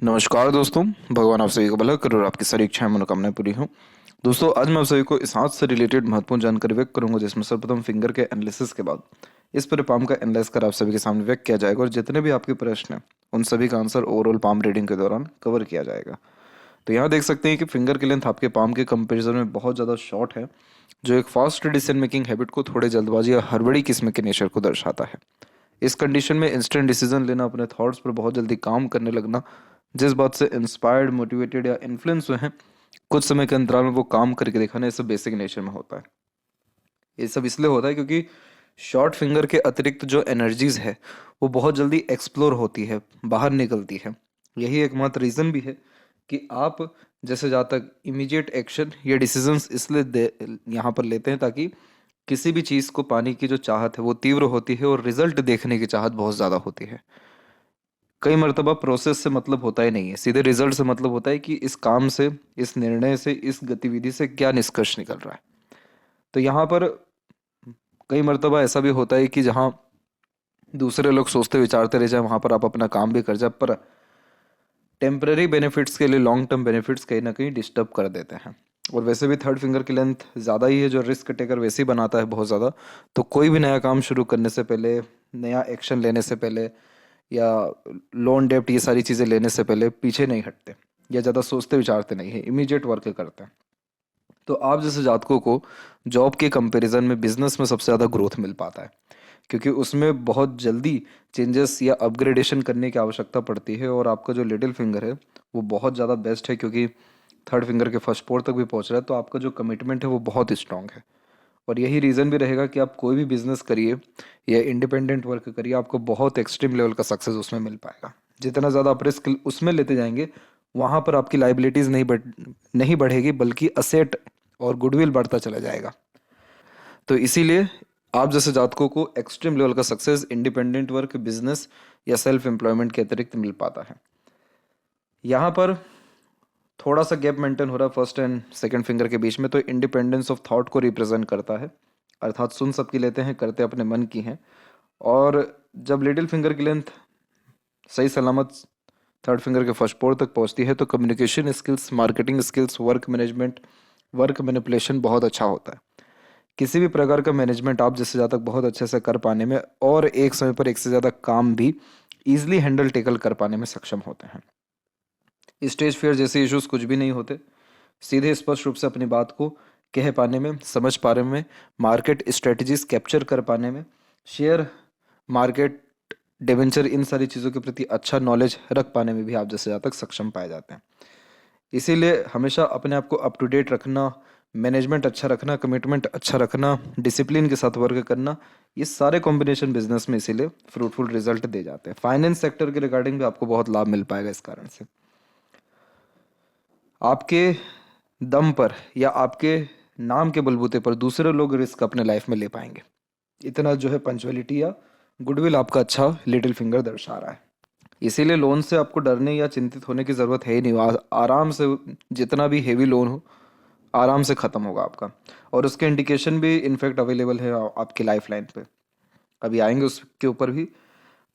नमस्कार दोस्तों। भगवान आप सभी को भला करे और आपकी सारी इच्छाएं मनोकामनाएं पूरी हों। दोस्तों, आज मैं आप सभी को इस हाथ से रिलेटेड महत्वपूर्ण जानकारी व्यक्त करूंगा, जिसमें सर्वप्रथम फिंगर के एनालिसिस के बाद इस पर पाम का एनालाइज कर आप सभी के सामने व्यक्त किया जाएगा और जितने भी आपके प्रश्न हैं उन सभी का आंसर ओवरऑल पाम रीडिंग के दौरान कवर किया जाएगा। तो यहाँ देख सकते हैं कि फिंगर की लेंथ आपके पाम के कंपेरिजन में बहुत ज़्यादा शॉर्ट है, जो एक फास्ट डिसीजन मेकिंग हैबिट को थोड़े जल्दबाजी या हड़बड़ी किस्म के नेचर को दर्शाता है। इस कंडीशन में इंस्टेंट डिसीजन लेना, अपने थॉट्स पर बहुत जल्दी काम करने लगना, जिस बात से इंस्पायर्ड, मोटिवेटेड या इन्फ्लुएंस हुए हैं, कुछ समय के अंतराल में वो काम करके दिखाना, ये सब बेसिक नेचर में होता है। ये सब इसलिए होता है क्योंकि शॉर्ट फिंगर के अतिरिक्त जो एनर्जीज है वो बहुत जल्दी एक्सप्लोर होती है, बाहर निकलती है। यही एकमात्र रीज़न भी है कि आप जैसे जहाँ तक इमीडिएट एक्शन या डिसीजंस इसलिए यहाँ पर लेते हैं ताकि किसी भी चीज़ को पाने की जो चाहत है वो तीव्र होती है और रिजल्ट देखने की चाहत बहुत ज़्यादा होती है। कई मर्तबा प्रोसेस से मतलब होता ही नहीं है, सीधे रिजल्ट से मतलब होता है कि इस काम से, इस निर्णय से, इस गतिविधि से क्या निष्कर्ष निकल रहा है। तो यहाँ पर कई मर्तबा ऐसा भी होता है कि जहाँ दूसरे लोग सोचते विचारते रह जाए, वहाँ पर आप अपना काम भी कर जाए, पर टेम्पररी बेनिफिट्स के लिए लॉन्ग टर्म बेनिफिट्स कहीं ना कहीं डिस्टर्ब कर देते हैं। और वैसे भी थर्ड फिंगर की लेंथ ज़्यादा ही है, जो रिस्क टेकर वैसे ही बनाता है बहुत ज़्यादा। तो कोई भी नया काम शुरू करने से पहले, नया एक्शन लेने से पहले या लोन डेप्ट ये सारी चीज़ें लेने से पहले पीछे नहीं हटते या ज़्यादा सोचते विचारते नहीं है, इमीडिएट वर्क करते हैं। तो आप जैसे जातकों को जॉब के कंपैरिजन में बिजनेस में सबसे ज़्यादा ग्रोथ मिल पाता है, क्योंकि उसमें बहुत जल्दी चेंजेस या अपग्रेडेशन करने की आवश्यकता पड़ती है। और आपका जो लिटिल फिंगर है वो बहुत ज़्यादा बेस्ट है, क्योंकि थर्ड फिंगर के फर्स्ट पोर तक भी पहुंच रहा है, तो आपका जो कमिटमेंट है वो बहुत स्ट्रांग है। और यही रीज़न भी रहेगा कि आप कोई भी बिजनेस करिए या इंडिपेंडेंट वर्क करिए, आपको बहुत एक्सट्रीम लेवल का सक्सेस उसमें मिल पाएगा। जितना ज़्यादा आप रिस्क उसमें लेते जाएंगे, वहाँ पर आपकी लाइबिलिटीज़ नहीं बढ़ेगी, बल्कि असेट और गुडविल बढ़ता चला जाएगा। तो इसीलिए आप जैसे जातकों को एक्सट्रीम लेवल का सक्सेस इंडिपेंडेंट वर्क, बिजनेस या सेल्फ एम्प्लॉयमेंट के अतिरिक्त मिल पाता है। यहाँ पर थोड़ा सा गैप मेंटेन हो रहा है फर्स्ट एंड सेकंड फिंगर के बीच में, तो इंडिपेंडेंस ऑफ थॉट को रिप्रेजेंट करता है, अर्थात सुन सबकी लेते हैं, करते अपने मन की हैं। और जब लिटिल फिंगर की लेंथ सही सलामत थर्ड फिंगर के फर्स्ट पोर तक पहुंचती है, तो communication skills, marketing skills, work management, work manipulation बहुत अच्छा होता है। किसी भी प्रकार का मैनेजमेंट आप जैसे ज़्यादा बहुत अच्छे से कर पाने में और एक समय पर एक से ज़्यादा काम भी ईजिली हैंडल टेकल कर पाने में सक्षम होते हैं। स्टेज फियर जैसे इश्यूज कुछ भी नहीं होते, सीधे स्पष्ट रूप से अपनी बात को कह पाने में, समझ पाने में, मार्केट स्ट्रेटजीज कैप्चर कर पाने में, शेयर मार्केट, डिवेंचर, इन सारी चीज़ों के प्रति अच्छा नॉलेज रख पाने में भी आप जैसे ज़्यादा तक सक्षम पाए जाते हैं। इसीलिए हमेशा अपने आप को अप टू डेट रखना, मैनेजमेंट अच्छा रखना, कमिटमेंट अच्छा रखना, डिसिप्लिन के साथ वर्क करना, ये सारे कॉम्बिनेशन बिजनेस में इसीलिए फ्रूटफुल रिजल्ट दे जाते हैं। फाइनेंस सेक्टर के रिगार्डिंग भी आपको बहुत लाभ मिल पाएगा इस कारण से। आपके दम पर या आपके नाम के बलबूते पर दूसरे लोग रिस्क अपने लाइफ में ले पाएंगे, इतना जो है पंचुअलिटी या गुडविल आपका अच्छा लिटिल फिंगर दर्शा रहा है। इसीलिए लोन से आपको डरने या चिंतित होने की ज़रूरत है ही नहीं। आराम से जितना भी हेवी लोन हो आराम से ख़त्म होगा आपका। और उसके इंडिकेशन भी इनफैक्ट अवेलेबल है आपकी लाइफ लाइन पे, अभी आएंगे उसके ऊपर भी।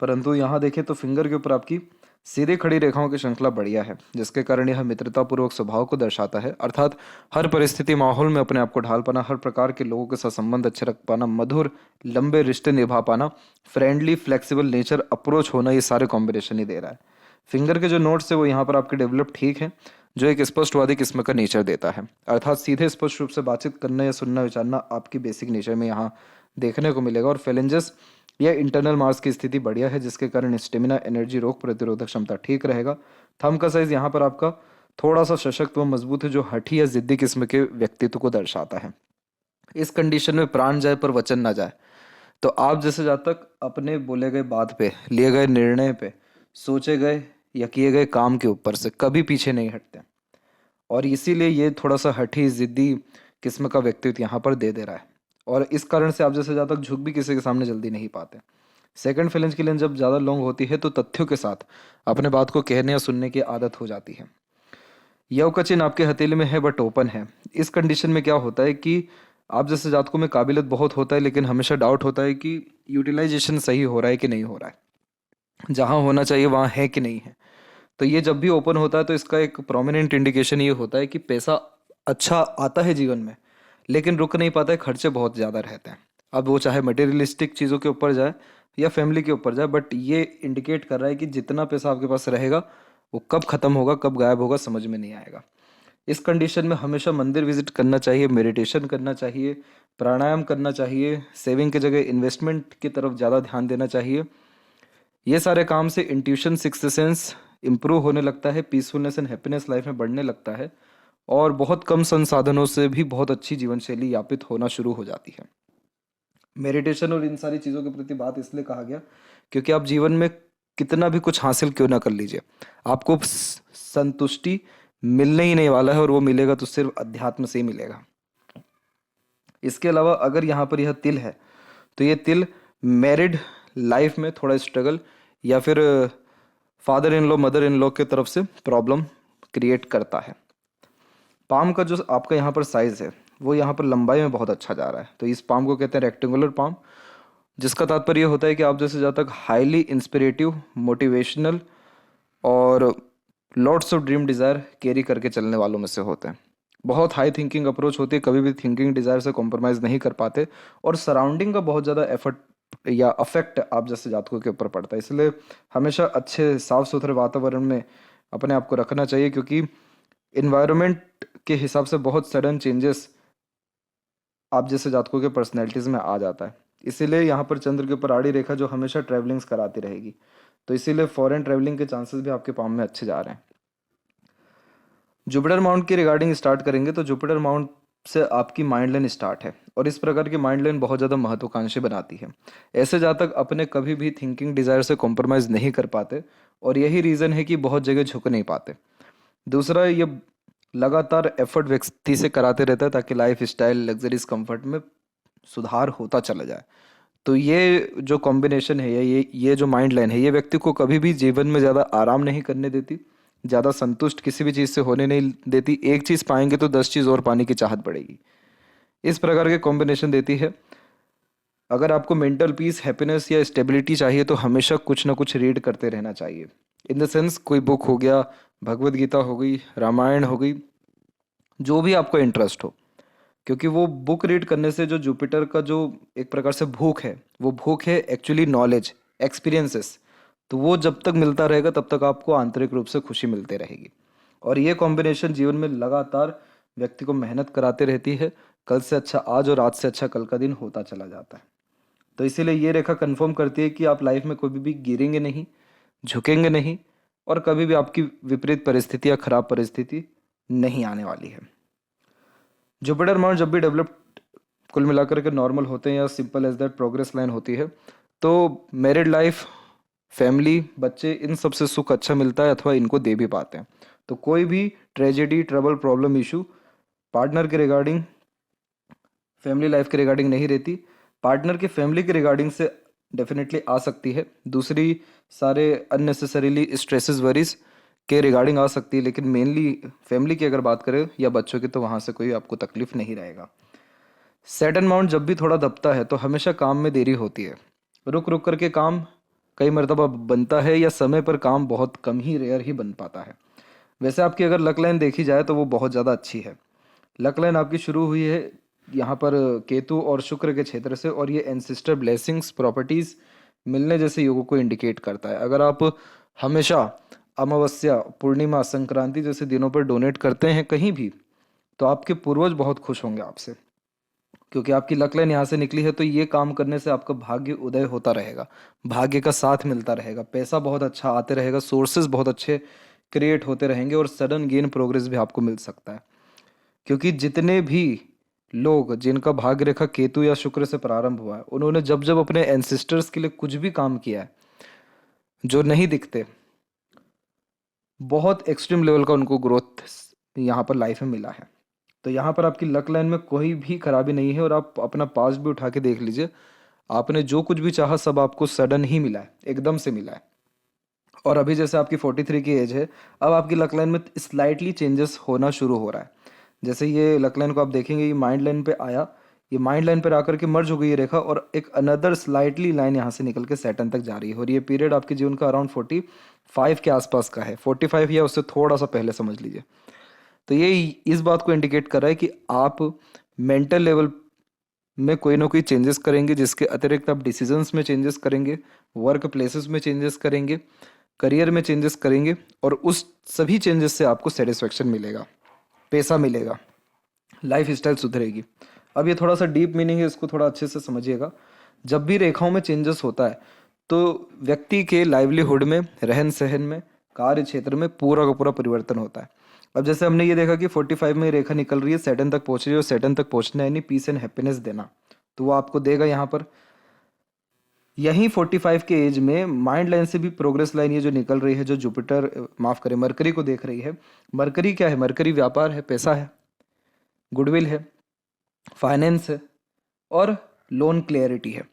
परंतु यहाँ देखें तो फिंगर के ऊपर आपकी सीधे खड़ी रेखाओं की श्रृंखला बढ़िया है, जिसके कारण यह मित्रतापूर्वक स्वभाव को दर्शाता है, अर्थात हर परिस्थिति माहौल में अपने आप को ढाल पाना, हर प्रकार के लोगों के साथ संबंध अच्छे रख पाना, मधुर लंबे रिश्ते निभा पाना, फ्रेंडली फ्लेक्सिबल नेचर अप्रोच होना, ये सारे कॉम्बिनेशन ही दे रहा है। फिंगर के जो नोट्स है वो यहाँ पर आपके डेवलप ठीक है, जो एक स्पष्टवादी किस्म का नेचर देता है, अर्थात सीधे स्पष्ट रूप से बातचीत करना या सुनना विचारना आपकी बेसिक नेचर में यहाँ देखने को मिलेगा। और फेलेंजेस या इंटरनल मार्क्स की स्थिति बढ़िया है, जिसके कारण स्टेमिना, एनर्जी, रोग प्रतिरोधक क्षमता ठीक रहेगा। थंब का साइज यहाँ पर आपका थोड़ा सा सशक्त व मजबूत है, जो हठी या जिद्दी किस्म के व्यक्तित्व को दर्शाता है। इस कंडीशन में प्राण जाए पर वचन ना जाए, तो आप जैसे जब तक अपने बोले गए बात पे, लिए गए निर्णय पे, सोचे गए या किए गए काम के ऊपर से कभी पीछे नहीं हटते। और इसीलिए ये थोड़ा सा हठी, जिद्दी किस्म का व्यक्तित्व यहाँ पर दे रहा है। और इस कारण से आप जैसे ज़्यादा झुक भी किसी के सामने जल्दी नहीं पाते। सेकंड फेलेंज की लेंथ जब ज़्यादा लॉन्ग होती है तो तथ्यों के साथ अपने बात को कहने या सुनने की आदत हो जाती है। यव का चिन्ह आपके हथेली में है बट ओपन है। इस कंडीशन में क्या होता है कि आप जैसे जातकों में काबिलियत बहुत होता है, लेकिन हमेशा डाउट होता है कि यूटिलाइजेशन सही हो रहा है कि नहीं हो रहा है, जहाँ होना चाहिए वहाँ है कि नहीं है। तो ये जब भी ओपन होता है तो इसका एक प्रोमिनेंट इंडिकेशन ये होता है कि पैसा अच्छा आता है जीवन में, लेकिन रुक नहीं पाता है, खर्चे बहुत ज़्यादा रहते हैं। अब वो चाहे मटेरियलिस्टिक चीज़ों के ऊपर जाए या फैमिली के ऊपर जाए, बट ये इंडिकेट कर रहा है कि जितना पैसा आपके पास रहेगा वो कब ख़त्म होगा, कब गायब होगा, समझ में नहीं आएगा। इस कंडीशन में हमेशा मंदिर विजिट करना चाहिए, मेडिटेशन करना चाहिए, प्राणायाम करना चाहिए, सेविंग की जगह इन्वेस्टमेंट की तरफ ज़्यादा ध्यान देना चाहिए। ये सारे काम से इंट्यूशन, सिक्स्थ सेंस इम्प्रूव होने लगता है, पीसफुलनेस एंड हैप्पीनेस लाइफ में बढ़ने लगता है, और बहुत कम संसाधनों से भी बहुत अच्छी जीवन शैली यापित होना शुरू हो जाती है। मेडिटेशन और इन सारी चीज़ों के प्रति बात इसलिए कहा गया क्योंकि आप जीवन में कितना भी कुछ हासिल क्यों ना कर लीजिए, आपको संतुष्टि मिलने ही नहीं वाला है, और वो मिलेगा तो सिर्फ अध्यात्म से ही मिलेगा। इसके अलावा अगर यहाँ पर यह तिल है तो ये तिल मैरिड लाइफ में थोड़ा स्ट्रगल या फिर father in law, mother in law के तरफ से प्रॉब्लम क्रिएट करता है। पाम का जो आपका यहाँ पर साइज है वो यहाँ पर लंबाई में बहुत अच्छा जा रहा है, तो इस पाम को कहते हैं रेक्टेंगुलर पाम, जिसका तात्पर्य होता है कि आप जैसे जहाँ तक हाईली इंस्पिरेटिव, मोटिवेशनल और lots of dream desire carry करके चलने वालों में से होते हैं। बहुत हाई थिंकिंग अप्रोच होती है, कभी भी थिंकिंग डिज़ायर से कॉम्प्रोमाइज़ नहीं कर पाते, और सराउंडिंग का बहुत ज़्यादा एफर्ट या अफेक्ट आप जैसे जातकों के ऊपर पड़ता है। इसलिए हमेशा अच्छे साफ सुथरे वातावरण में अपने आप को रखना चाहिए, क्योंकि इन्वायरमेंट के हिसाब से बहुत सडन चेंजेस आप जैसे जातकों के पर्सनैलिटीज़ में आ जाता है। इसीलिए यहाँ पर चंद्र के ऊपर आड़ी रेखा जो हमेशा ट्रैवलिंग्स कराती रहेगी, तो इसीलिए फॉरेन ट्रैवलिंग के चांसेस भी आपके पाम में अच्छे जा रहे हैं। जुपिटर माउंट की रिगार्डिंग स्टार्ट करेंगे तो जुपिटर माउंट से आपकी माइंड लाइन स्टार्ट है, और इस प्रकार की माइंड लाइन बहुत ज़्यादा महत्वाकांक्षी बनाती है। ऐसे जातक अपने कभी भी थिंकिंग डिज़ायर से कॉम्प्रोमाइज़ नहीं कर पाते, और यही रीज़न है कि बहुत जगह झुक नहीं पाते। दूसरा, ये लगातार एफर्ट व्यक्ति से कराते रहता है ताकि लाइफ स्टाइल, लग्जरीज, कंफर्ट में सुधार होता चला जाए। तो ये जो कॉम्बिनेशन है, ये जो माइंड लाइन है, ये व्यक्ति को कभी भी जीवन में ज़्यादा आराम नहीं करने देती, ज़्यादा संतुष्ट किसी भी चीज़ से होने नहीं देती। एक चीज़ पाएंगे तो 10 चीज़ और पाने की चाहत बढ़ेगी, इस प्रकार के कॉम्बिनेशन देती है। अगर आपको मेंटल पीस, हैप्पीनेस या स्टेबिलिटी चाहिए तो हमेशा कुछ ना कुछ रीड करते रहना चाहिए। इन द सेंस, कोई बुक हो गया, भगवद गीता हो गई, रामायण हो गई, जो भी आपको इंटरेस्ट हो, क्योंकि वो बुक रीड करने से जो जुपिटर का जो एक प्रकार से भूख है, वो भूख है एक्चुअली नॉलेज, एक्सपीरियंसेस। तो वो जब तक मिलता रहेगा तब तक आपको आंतरिक रूप से खुशी मिलती रहेगी, और ये कॉम्बिनेशन जीवन में लगातार व्यक्ति को मेहनत कराते रहती है। कल से अच्छा आज और आज से अच्छा कल का दिन होता चला जाता है। तो इसीलिए ये रेखा कंफर्म करती है कि आप लाइफ में कभी भी गिरेंगे नहीं, झुकेंगे नहीं, और कभी भी आपकी विपरीत परिस्थिति या खराब परिस्थिति नहीं आने वाली है। जुपिटर माउंट जब भी डेवलप्ड कुल मिलाकर के नॉर्मल होते हैं या simple as that progress line होती है, तो मैरिड लाइफ, फैमिली, बच्चे, इन सब से सुख अच्छा मिलता है अथवा इनको दे भी पाते हैं। तो कोई भी tragedy, trouble, problem, issue partner के रिगार्डिंग, फैमिली लाइफ के रिगार्डिंग नहीं रहती। पार्टनर की फैमिली के रिगार्डिंग से डेफिनेटली आ सकती है, दूसरी सारे अननेसेसरीली स्ट्रेसेस, वरीज के रिगार्डिंग आ सकती है, लेकिन मेनली फैमिली की अगर बात करें या बच्चों की, तो वहाँ से कोई आपको तकलीफ नहीं रहेगा। सैटर्न माउंट जब भी थोड़ा दबता है तो हमेशा काम में देरी होती है, रुक रुक करके काम कई मरतबा बनता है, या समय पर काम बहुत कम ही, रेयर ही बन पाता है। वैसे आपकी अगर लक लाइन देखी जाए तो वो बहुत ज़्यादा अच्छी है। लक लाइन आपकी शुरू हुई है यहाँ पर केतु और शुक्र के क्षेत्र से, और ये एंसेस्टर ब्लेसिंग्स, प्रॉपर्टीज़ मिलने जैसे योगों को इंडिकेट करता है। अगर आप हमेशा अमावस्या, पूर्णिमा, संक्रांति जैसे दिनों पर डोनेट करते हैं कहीं भी, तो आपके पूर्वज बहुत खुश होंगे आपसे, क्योंकि आपकी लक लाइन यहाँ से निकली है। तो ये काम करने से आपका भाग्य उदय होता रहेगा, भाग्य का साथ मिलता रहेगा, पैसा बहुत अच्छा आते रहेगा, सोर्सेज बहुत अच्छे क्रिएट होते रहेंगे, और सडन गेन, प्रोग्रेस भी आपको मिल सकता है। क्योंकि जितने भी लोग जिनका भाग्य रेखा केतु या शुक्र से प्रारंभ हुआ है, उन्होंने जब जब अपने एंसेस्टर्स के लिए कुछ भी काम किया है जो नहीं दिखते, बहुत एक्सट्रीम लेवल का उनको ग्रोथ यहाँ पर लाइफ में मिला है। तो यहाँ पर आपकी लक लाइन में कोई भी खराबी नहीं है, और आप अपना पास्ट भी उठा के देख लीजिए, आपने जो कुछ भी चाहा सब आपको सडन ही मिला है, एकदम से मिला है। और अभी जैसे आपकी 43 की एज है, अब आपकी लक लाइन में स्लाइटली चेंजेस होना शुरू हो रहा है। जैसे ये लक लाइन को आप देखेंगे, ये माइंड लाइन पे आया, ये माइंड लाइन पर आकर के मर्ज हो गई ये रेखा, और एक अनदर स्लाइटली लाइन यहाँ से निकल के सैटर्न तक जा रही है। और ये पीरियड आपके जीवन का अराउंड 45 के आसपास का है, 45 या उससे थोड़ा सा पहले समझ लीजिए। तो ये इस बात को इंडिकेट कर रहा है कि आप मेंटल लेवल में कोई ना कोई चेंजेस करेंगे, जिसके अतिरिक्त आप डिसीजंस में चेंजेस करेंगे, वर्क प्लेसेस में चेंजेस करेंगे, करियर में चेंजेस करेंगे, और उस सभी चेंजेस से आपको सेटिस्फेक्शन मिलेगा, पैसा मिलेगा, लाइफ स्टाइल सुधरेगी। अब ये थोड़ा सा डीप मीनिंग है, इसको थोड़ा अच्छे से समझिएगा। जब भी रेखाओं में चेंजेस होता है तो व्यक्ति के लाइवलीहुड में, रहन सहन में, कार्य क्षेत्र में पूरा का पूरा परिवर्तन होता है। अब जैसे हमने ये देखा कि 45 में रेखा निकल रही है, सैटर्न तक पहुंच रही है, और सैटर्न तक पहुंचना है यानी पीस एंड हैप्पीनेस देना, तो वो आपको देगा यहाँ पर। यहीं 45 के एज में माइंड लाइन से भी प्रोग्रेस लाइन ये जो निकल रही है, जो जुपिटर माफ करें मरकरी को देख रही है। मरकरी क्या है? मरकरी व्यापार है, पैसा है, गुडविल है, फाइनेंस है, और लोन क्लियरिटी है।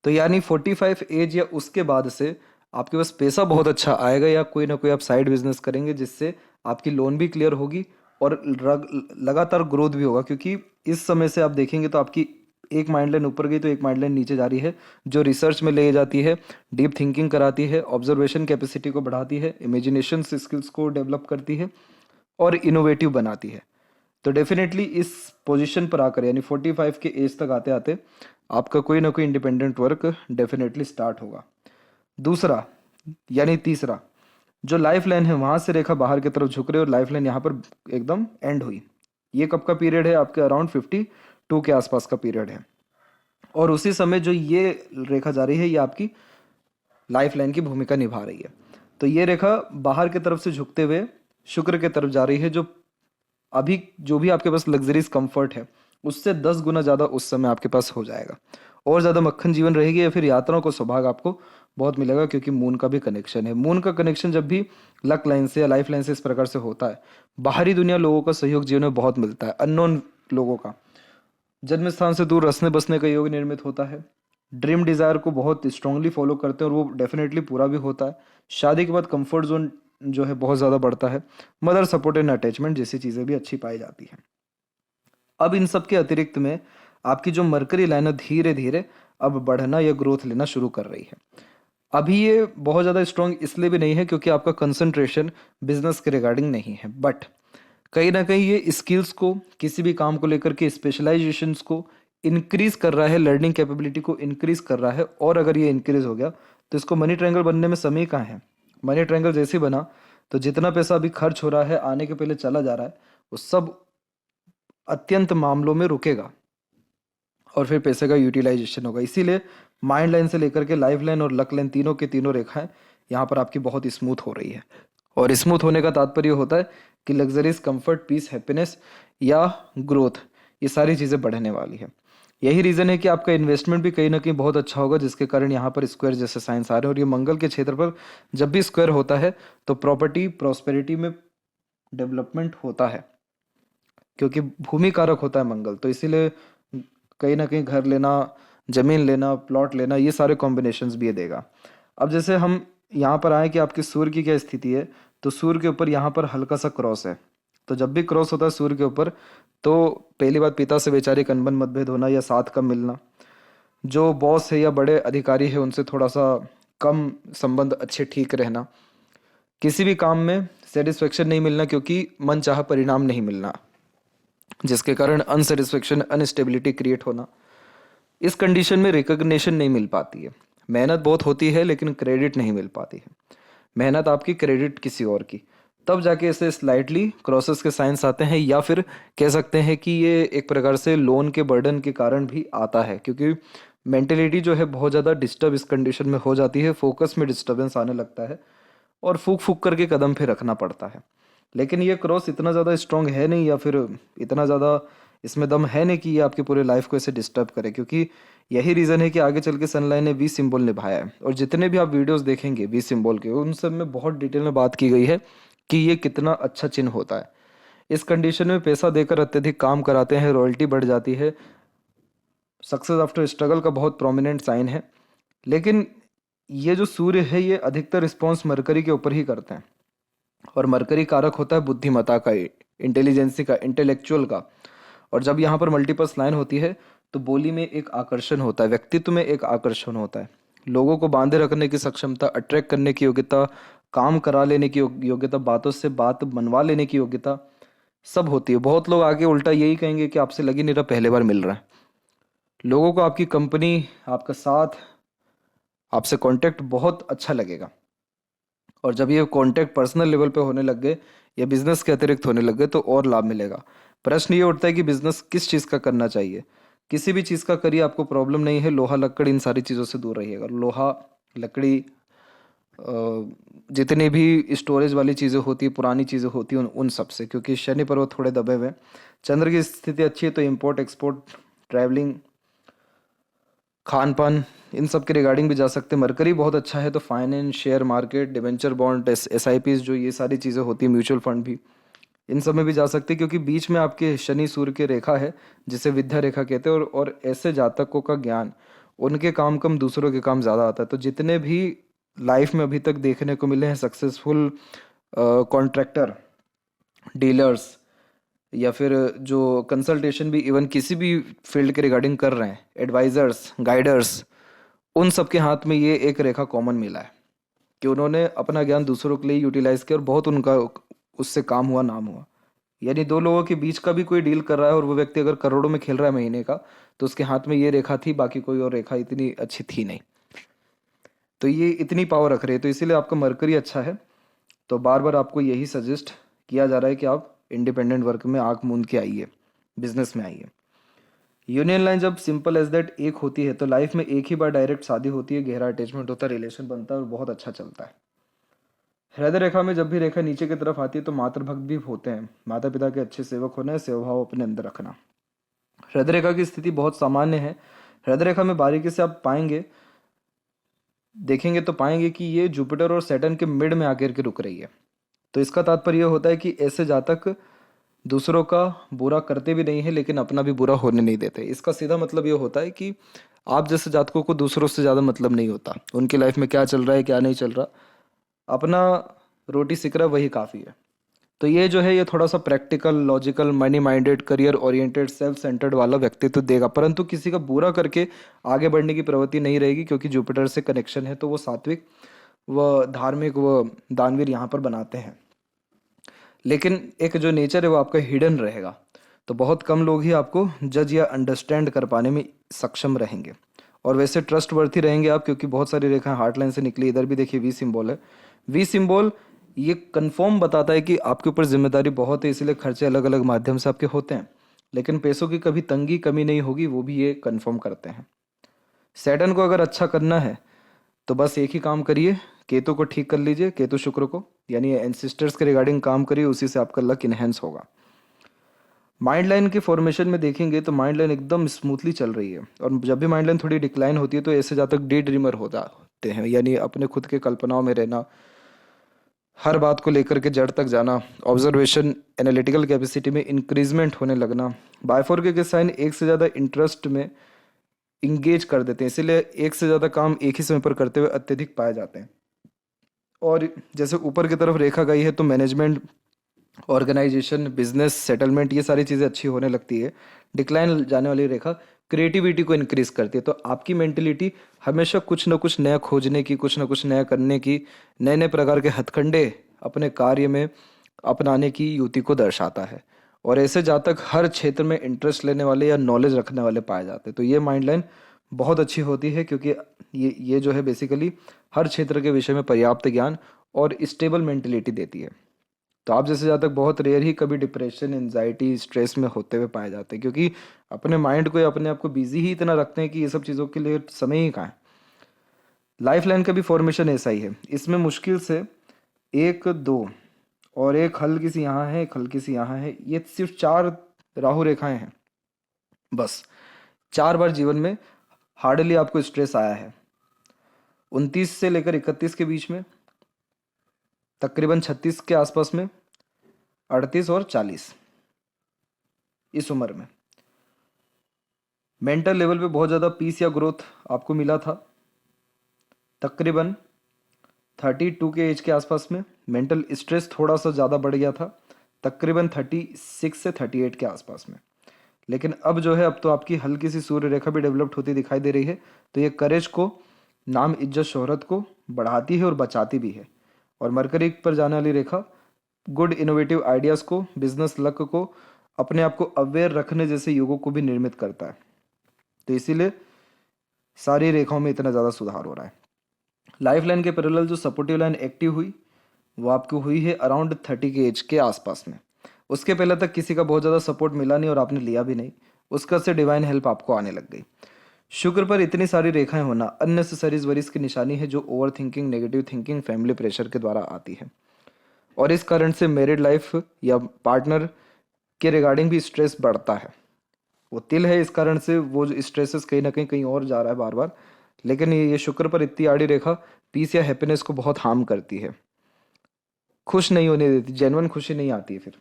तो यानी 45 एज या उसके बाद से आपके पास पैसा बहुत अच्छा आएगा, या कोई ना कोई आप साइड बिजनेस करेंगे जिससे आपकी लोन भी क्लियर होगी और लगातार ग्रोथ भी होगा। क्योंकि इस समय से आप देखेंगे तो आपकी एक माइंड लाइन ऊपर गई तो एक माइंड लाइन नीचे जा रही है, जो रिसर्च में ले जाती है, डीप थिंकिंग कराती है, ऑब्जर्वेशन कैपेसिटी को बढ़ाती है, इमेजिनेशन स्किल्स को डेवलप करती है और इनोवेटिव बनाती है। तो डेफिनेटली इस पोजीशन पर आकर यानी 45 के एज तक आते आते आपका कोई ना कोई इंडिपेंडेंट वर्क डेफिनेटली स्टार्ट होगा। दूसरा यानी तीसरा, जो लाइफ लाइन है वहां से रेखा बाहर की तरफ झुक रही है और लाइफ लाइन यहाँ पर एकदम एंड हुई। ये कब का पीरियड है? आपके अराउंड 52 के आसपास का पीरियड है। और उसी समय जो ये रेखा जा रही है ये आपकी लाइफ लाइन की भूमिका निभा रही है। तो ये रेखा बाहर की तरफ से झुकते हुए शुक्र की तरफ जा रही है, जो अभी जो भी आपके पास लग्जरीज कंफर्ट है उससे 10 गुना ज़्यादा उस समय आपके पास हो जाएगा, और ज़्यादा मक्खन जीवन रहेगी, या फिर यात्राओं को सौभाग्य आपको बहुत मिलेगा। क्योंकि मून का भी कनेक्शन है। मून का कनेक्शन जब भी लक लाइन से या लाइफ लाइन से इस प्रकार से होता है, बाहरी दुनिया लोगों का सहयोग जीवन में बहुत मिलता है। अननोन लोगों का जन्म स्थान से दूर रसने बसने का योग निर्मित होता है। ड्रीम डिजायर को बहुत स्ट्रांगली फॉलो करते हैं और वो डेफिनेटली पूरा भी होता है। शादी के बाद कंफर्ट जोन जो है बहुत ज़्यादा बढ़ता है। मदर सपोर्ट एंड अटैचमेंट जैसी चीज़ें भी अच्छी पाई जाती हैं। अब इन सब के अतिरिक्त में आपकी जो मरकरी लाइन है धीरे धीरे अब बढ़ना या ग्रोथ लेना शुरू कर रही है। अभी ये बहुत ज़्यादा स्ट्रांग इसलिए भी नहीं है क्योंकि आपका कंसंट्रेशन बिजनेस के रिगार्डिंग नहीं है, बट कहीं ना कहीं ये स्किल्स को, किसी भी काम को लेकर के स्पेशलाइजेशंस को इंक्रीज कर रहा है, लर्निंग कैपेबिलिटी को इंक्रीज कर रहा है। और अगर ये इंक्रीज हो गया तो इसको मनी ट्रायंगल बनने में समय कहाँ है? मनी ट्रायंगल जैसे ही बना तो जितना पैसा अभी खर्च हो रहा है, आने के पहले चला जा रहा है, वो सब अत्यंत मामलों में रुकेगा और फिर पैसे का यूटिलाइजेशन होगा। इसीलिए माइंड लाइन से लेकर के लाइफ लाइन और लक लाइन तीनों के तीनों रेखाएं यहाँ पर आपकी बहुत स्मूथ हो रही है। और स्मूथ होने का तात्पर्य होता है कि लग्जरीज, कंफर्ट, पीस, हैप्पीनेस या ग्रोथ, ये सारी चीज़ें बढ़ने वाली है। यही रीज़न है कि आपका इन्वेस्टमेंट भी कहीं ना कहीं बहुत अच्छा होगा, जिसके कारण यहाँ पर स्क्वायर जैसे साइंस आ रहे हैं। और ये मंगल के क्षेत्र पर जब भी स्क्वायर होता है तो प्रॉपर्टी, प्रॉस्पेरिटी में डेवलपमेंट होता है, क्योंकि भूमि कारक होता है मंगल। तो इसीलिए कहीं ना कहीं घर लेना, जमीन लेना, प्लॉट लेना, ये सारे कॉम्बिनेशंस भी ये देगा। अब जैसे हम यहाँ पर आए कि आपके सूर्य की क्या स्थिति है, तो सूर्य के ऊपर यहाँ पर हल्का सा क्रॉस है। तो जब भी क्रॉस होता है सूर्य के ऊपर, तो पहली बात पिता से वैचारिक अनबन, मतभेद होना या साथ कम मिलना, जो बॉस है या बड़े अधिकारी है उनसे थोड़ा सा कम संबंध अच्छे ठीक रहना, किसी भी काम में सेटिस्फेक्शन नहीं मिलना क्योंकि मन चाहा परिणाम नहीं मिलना, जिसके कारण अनसेटिस्फेक्शन, अनस्टेबिलिटी क्रिएट होना। इस कंडीशन में रिकग्निशन नहीं मिल पाती है। मेहनत बहुत होती है लेकिन क्रेडिट नहीं मिल पाती है। मेहनत आपकी, क्रेडिट किसी और की। तब जाके ऐसे स्लाइटली क्रॉसेस के साइंस आते हैं, या फिर कह सकते हैं कि ये एक प्रकार से लोन के बर्डन के कारण भी आता है, क्योंकि मेंटेलिटी जो है बहुत ज़्यादा डिस्टर्ब इस कंडीशन में हो जाती है। फोकस में डिस्टर्बेंस आने लगता है और फूक फूक करके कदम पे रखना पड़ता है। लेकिन ये क्रॉस इतना ज़्यादा स्ट्रांग है नहीं, या फिर इतना ज़्यादा इसमें दम है नहीं कि ये आपकी पूरे लाइफ को ऐसे डिस्टर्ब करे, क्योंकि यही रीज़न है कि आगे चल के सनलाइन ने वी सिंबल निभाया है। और जितने भी आप वीडियोस देखेंगे वी सिंबल के, उन सब में बहुत डिटेल में बात की गई है कि ये कितना अच्छा चिन्ह होता है। इस कंडीशन में पैसा देकर अत्यधिक काम कराते हैं, रॉयल्टी बढ़ जाती है, सक्सेस आफ्टर स्ट्रगल का बहुत प्रोमिनेंट साइन है। लेकिन ये जो सूर्य है ये अधिकतर रिस्पॉन्स मरकरी के ऊपर ही करते हैं, और मरकरी कारक होता है बुद्धिमत्ता का, इंटेलिजेंसी का, इंटेलेक्चुअल का। और जब यहाँ पर मल्टीपल लाइन होती है तो बोली में एक आकर्षण होता है, व्यक्तित्व में एक आकर्षण होता है, लोगों को बांधे रखने की सक्षमता, अट्रैक्ट करने की योग्यता, काम करा लेने की योग्यता, बातों से बात बनवा लेने की योग्यता सब होती है। बहुत लोग आगे उल्टा यही कहेंगे कि आपसे लग ही नहीं रहा, पहले बार मिल रहा है। लोगों को आपकी कंपनी, आपका साथ, आपसे कांटेक्ट बहुत अच्छा लगेगा। और जब ये कांटेक्ट पर्सनल लेवल पे होने लग गए या बिजनेस के अतिरिक्त होने लग गए तो और लाभ मिलेगा। प्रश्न ये उठता है कि बिजनेस किस चीज़ का करना चाहिए। किसी भी चीज़ का करिए, आपको प्रॉब्लम नहीं है, लोहा लकड़ी इन सारी चीज़ों से दूर रहिएगा। लोहा लकड़ी, जितनी भी स्टोरेज वाली चीज़ें होती है, पुरानी चीज़ें होती हैं, उन सब से, क्योंकि शनि पर्वत थोड़े दबे हुए हैं। चंद्र की स्थिति अच्छी है तो इंपोर्ट एक्सपोर्ट, ट्रैवलिंग, खान पान, इन सब के रिगार्डिंग भी जा सकते हैं। मरकरी बहुत अच्छा है तो finance, share market, debenture bond, S I Ps, जो ये सारी चीज़ें होती हैं, म्यूचुअल फंड भी, इन सब में भी जा सकते हैं, क्योंकि बीच में आपके शनि सूर्य की रेखा है जिसे विद्या रेखा कहते हैं। और ऐसे जातकों का ज्ञान, उनके काम कम, दूसरों के काम ज़्यादा आता है। तो जितने भी लाइफ में अभी तक देखने को मिले हैं सक्सेसफुल कॉन्ट्रैक्टर, डीलर्स, या फिर जो कंसल्टेशन भी इवन किसी भी फील्ड के रिगार्डिंग कर रहे हैं, एडवाइजर्स, गाइडर्स, उन सब के हाथ में ये एक रेखा कॉमन मिला है कि उन्होंने अपना ज्ञान दूसरों के लिए यूटिलाइज किया और बहुत उनका उससे काम हुआ, नाम हुआ। यानी दो लोगों के बीच का भी कोई डील कर रहा है और वो व्यक्ति अगर करोड़ों में खेल रहा है महीने का, तो उसके हाथ में ये रेखा थी, बाकी कोई और रेखा इतनी अच्छी थी नहीं। तो ये इतनी पावर रख रही है, तो इसीलिए आपका मरकरी अच्छा है। तो बार बार आपको यही सजेस्ट किया जा रहा है कि आप इंडिपेंडेंट वर्क में आंख मूंद के आइए, बिजनेस में आइए। यूनियन लाइन जब सिंपल एज दैट एक होती है तो लाइफ में एक ही बार डायरेक्ट शादी होती है, गहरा अटैचमेंट होता है, रिलेशन बनता है और बहुत अच्छा चलता है। हृदय रेखा में जब भी रेखा नीचे की तरफ आती है तो मातृभक्त भी होते हैं, माता पिता के अच्छे सेवक होना, सेवा भाव अपने अंदर रखना। हृदय रेखा की स्थिति बहुत सामान्य है। हृदय रेखा में बारीकी से आप पाएंगे, देखेंगे तो पाएंगे कि ये जुपिटर और सैटर्न के मिड में आकर के रुक रही है। तो इसका तात्पर्य यह होता है कि ऐसे जातक दूसरों का बुरा करते भी नहीं है लेकिन अपना भी बुरा होने नहीं देते। इसका सीधा मतलब ये होता है कि आप जैसे जातकों को दूसरों से ज़्यादा मतलब नहीं होता, उनकी लाइफ में क्या चल रहा है क्या नहीं चल रहा, अपना रोटी सिकरा वही काफ़ी है। तो ये जो है ये थोड़ा सा practical, logical, money minded, career oriented, self centred वाला व्यक्तित्व देगा, परंतु किसी का बुरा करके आगे बढ़ने की प्रवृत्ति नहीं रहेगी, क्योंकि जुपिटर से कनेक्शन है तो वो सात्विक, व धार्मिक, व दानवीर यहाँ पर बनाते हैं। लेकिन एक जो नेचर है वो आपका हिडन रहेगा, तो बहुत कम लोग ही आपको जज या अंडरस्टैंड कर पाने में सक्षम रहेंगे। और वैसे ट्रस्ट वर्थी रहेंगे आप, क्योंकि बहुत सारी रेखाएं हार्ट लाइन से निकली। इधर भी देखिए वी सिंबल है। वी सिंबल ये कंफर्म बताता है कि आपके ऊपर जिम्मेदारी बहुत है, इसलिए खर्चे अलग अलग माध्यम से आपके होते हैं, लेकिन पैसों की कभी तंगी कमी नहीं होगी, वो भी ये कंफर्म करते हैं। सैटर्न को अगर अच्छा करना है तो बस एक ही काम करिए, केतु को ठीक कर लीजिए, केतु शुक्र को, यानी एंसिस्टर्स के रिगार्डिंग काम करिए, उसी से आपका लक इनहेंस होगा। माइंड लाइन के फॉर्मेशन में देखेंगे तो माइंड लाइन एकदम स्मूथली चल रही है, और जब भी माइंड लाइन थोड़ी डिक्लाइन होती है तो ऐसे जातक डे ड्रीमर हो जाते हैं, यानी अपने खुद के कल्पनाओं में रहना, हर बात को लेकर के जड़ तक जाना, ऑब्जर्वेशन, एनालिटिकल कैपेसिटी में इंक्रीजमेंट होने लगना। बायफोर्के के साइन एक से ज़्यादा इंटरेस्ट में इंगेज कर देते हैं, इसीलिए एक से ज़्यादा काम एक ही समय पर करते हुए अत्यधिक पाए जाते हैं। और जैसे ऊपर की तरफ रेखा गई है तो मैनेजमेंट, ऑर्गेनाइजेशन, बिजनेस, सेटलमेंट, ये सारी चीज़ें अच्छी होने लगती है। डिक्लाइन जाने वाली रेखा क्रिएटिविटी को इंक्रीज करती है, तो आपकी मेंटेलिटी हमेशा कुछ ना कुछ नया खोजने की, कुछ ना कुछ नया करने की, नए नए प्रकार के हथकंडे अपने कार्य में अपनाने की युति को दर्शाता है। और ऐसे जातक हर क्षेत्र में इंटरेस्ट लेने वाले या नॉलेज रखने वाले पाए जाते हैं। तो ये माइंड लाइन बहुत अच्छी होती है, क्योंकि ये जो है बेसिकली हर क्षेत्र के विषय में पर्याप्त ज्ञान और स्टेबल मेंटेलिटी देती है। तो आप जैसे जातक बहुत रेयर ही कभी डिप्रेशन, एंजाइटी, स्ट्रेस में होते हुए पाए जाते हैं, क्योंकि अपने माइंड को या अपने आप को बिजी ही इतना रखते हैं कि ये सब चीज़ों के लिए समय ही कहाँ है। लाइफ लाइन का भी फॉर्मेशन ऐसा ही है, इसमें मुश्किल से एक, दो और एक हल्की सी यहाँ है, एक हल्की सी यहाँ है, ये सिर्फ 4 राहु रेखाएं हैं बस। 4 बार जीवन में हार्डली आपको स्ट्रेस आया है, 29 से लेकर 31 के बीच में, तकरीबन 36 के आसपास में, 38 और 40, इस उम्र में मेंटल लेवल पे बहुत ज़्यादा पीस या ग्रोथ आपको मिला था। तकरीबन 32 के एज के आसपास में मेंटल स्ट्रेस थोड़ा सा ज़्यादा बढ़ गया था, तकरीबन 36 से 38 के आसपास में। लेकिन अब जो है, अब तो आपकी हल्की सी सूर्य रेखा भी डेवलप्ड होती दिखाई दे रही है। तो ये करेज को, नाम इज्जत शोहरत को बढ़ाती है और बचाती भी है। और मरकरी पर जाने वाली रेखा गुड इनोवेटिव आइडियाज़ को, बिजनेस लक को, अपने आप को अवेयर रखने जैसे योगों को भी निर्मित करता है। तो इसीलिए सारी रेखाओं में इतना ज़्यादा सुधार हो रहा है। लाइफ लाइन के पैरेलल जो सपोर्टिव लाइन एक्टिव हुई, वो आपको हुई है अराउंड 30 के एज के आसपास में। उसके पहले तक किसी का बहुत ज़्यादा सपोर्ट मिला नहीं और आपने लिया भी नहीं, उसका से डिवाइन हेल्प आपको आने लग गई। शुक्र पर इतनी सारी रेखाएं होना अननेसेसरी वरीज की निशानी है, जो over thinking, negative thinking, family pressure के द्वारा आती है। और इस कारण से मैरिड लाइफ या पार्टनर के रिगार्डिंग भी स्ट्रेस बढ़ता है। वो तिल है, इस कारण से वो जो स्ट्रेसेस कहीं ना कहीं और जा रहा है बार बार। लेकिन ये शुक्र पर इतनी आड़ी रेखा पीस या हैप्पीनेस को बहुत हार्म करती है, खुश नहीं होने देती, जेन्युइन खुशी नहीं आती है फिर।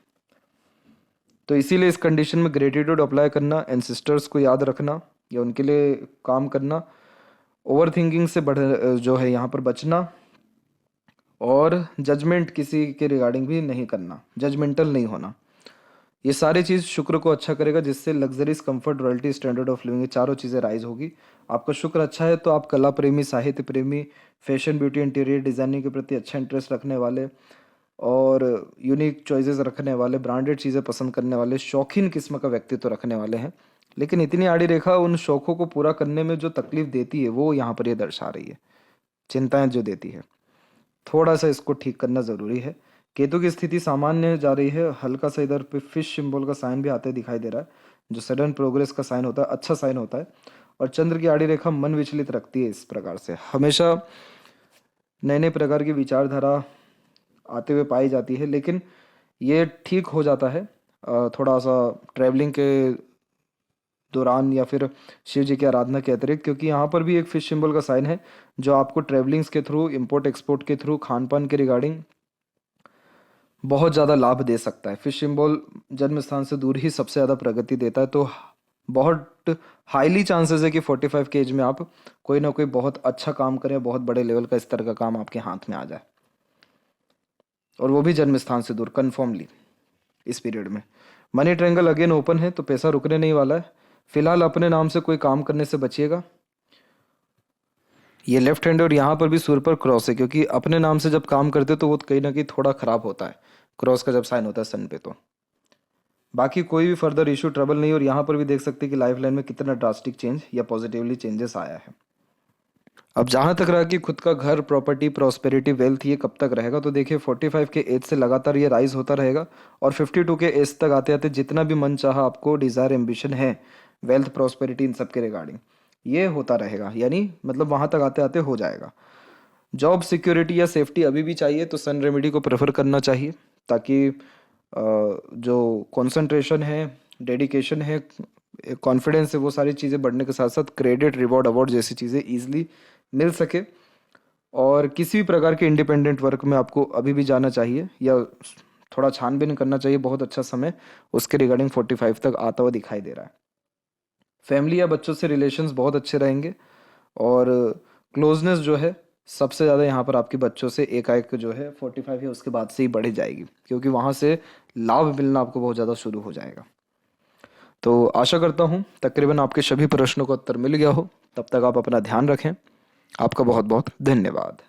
तो इसीलिए इस कंडीशन में ग्रेटिट्यूड अप्लाई करना, एंसेस्टर्स को याद रखना या उनके लिए काम करना, ओवर थिंकिंग से बढ़ जो है यहाँ पर बचना, और जजमेंट किसी के रिगार्डिंग भी नहीं करना, जजमेंटल नहीं होना। ये सारी चीज़ शुक्र को अच्छा करेगा, जिससे luxuries, comfort, royalty, standard of living, ये चारों चीज़ें राइज होगी। आपका शुक्र अच्छा है तो आप कला प्रेमी, साहित्य प्रेमी, फैशन, ब्यूटी, इंटीरियर डिज़ाइनिंग के प्रति अच्छा इंटरेस्ट रखने वाले और यूनिक चॉइसेस रखने वाले, ब्रांडेड चीज़ें पसंद करने वाले, शौकीन किस्म का व्यक्तित्व रखने वाले हैं। लेकिन इतनी आड़ी रेखा उन शौक़ों को पूरा करने में जो तकलीफ देती है, वो यहाँ पर ये दर्शा रही है, चिंताएं जो देती है। थोड़ा सा इसको ठीक करना ज़रूरी है। केतु की स्थिति सामान्य जा रही है, हल्का सा इधर पे फिश सिंबल का साइन भी आते दिखाई दे रहा है, जो सडन प्रोग्रेस का साइन होता है, अच्छा साइन होता है। और चंद्र की आड़ी रेखा मन विचलित रखती है। इस प्रकार से हमेशा नए नए प्रकार की विचारधारा आते हुए पाई जाती है, लेकिन ये ठीक हो जाता है थोड़ा सा ट्रैवलिंग के दौरान या फिर शिव जी की आराधना के अतिरिक्त, क्योंकि यहाँ पर भी एक फिश सिंबल का साइन है जो आपको ट्रैवलिंग्स के थ्रू, इंपोर्ट एक्सपोर्ट के थ्रू, खान पान के रिगार्डिंग बहुत ज़्यादा लाभ दे सकता है। फिश सिंबल जन्म स्थान से दूर ही सबसे ज़्यादा प्रगति देता है। तो बहुत हाईली चांसेस है कि 45 के एज में आप कोई ना कोई बहुत अच्छा काम करें, बहुत बड़े लेवल का स्तर का काम आपके हाथ में आ जाए, और वो भी जन्म स्थान से दूर, कन्फर्मली इस पीरियड में। मनी ट्रायंगल अगेन ओपन है, तो पैसा रुकने नहीं वाला है। फिलहाल अपने नाम से कोई काम करने से बचिएगा। ये लेफ्ट हैंड और यहाँ पर भी सूर्य पर क्रॉस है, क्योंकि अपने नाम से जब काम करते तो वो कहीं ना कहीं थोड़ा खराब होता है, क्रॉस का जब साइन होता है सन पे। तो बाकी कोई भी फर्दर इशू, ट्रबल नहीं। और यहाँ पर भी देख सकते हैं कि लाइफ लाइन में कितना ड्रास्टिक चेंज या पॉजिटिवली चेंजेस आया है। अब जहाँ तक रहा कि खुद का घर, प्रॉपर्टी, प्रॉस्पेरिटी, वेल्थ, ये कब तक रहेगा, तो देखिए 45 के एज से लगातार ये राइज होता रहेगा, और 52 के एज तक आते आते जितना भी मन चाहा आपको डिज़ायर, एम्बिशन है, वेल्थ, प्रॉस्पेरिटी, इन सब के रिगार्डिंग, ये होता रहेगा। यानी मतलब वहाँ तक आते आते हो जाएगा। जॉब सिक्योरिटी या सेफ्टी अभी भी चाहिए तो सन रेमेडी को प्रेफर करना चाहिए, ताकि जो कंसंट्रेशन है, डेडिकेशन है, कॉन्फिडेंस है, वो सारी चीज़ें बढ़ने के साथ साथ क्रेडिट, रिवॉर्ड, अवार्ड जैसी चीज़ें ईजिली मिल सके। और किसी भी प्रकार के इंडिपेंडेंट वर्क में आपको अभी भी जाना चाहिए या थोड़ा छानबीन करना चाहिए। बहुत अच्छा समय उसके रिगार्डिंग 45 तक आता हुआ दिखाई दे रहा है। फैमिली या बच्चों से रिलेशंस बहुत अच्छे रहेंगे, और क्लोजनेस जो है सबसे ज़्यादा यहाँ पर आपके बच्चों से एकाएक जो है 45 है उसके बाद से ही बढ़ जाएगी, क्योंकि वहाँ से लाभ मिलना आपको बहुत ज़्यादा शुरू हो जाएगा। तो आशा करता हूँ तकरीबन आपके सभी प्रश्नों का उत्तर मिल गया हो। तब तक आप अपना ध्यान रखें। आपका बहुत बहुत धन्यवाद।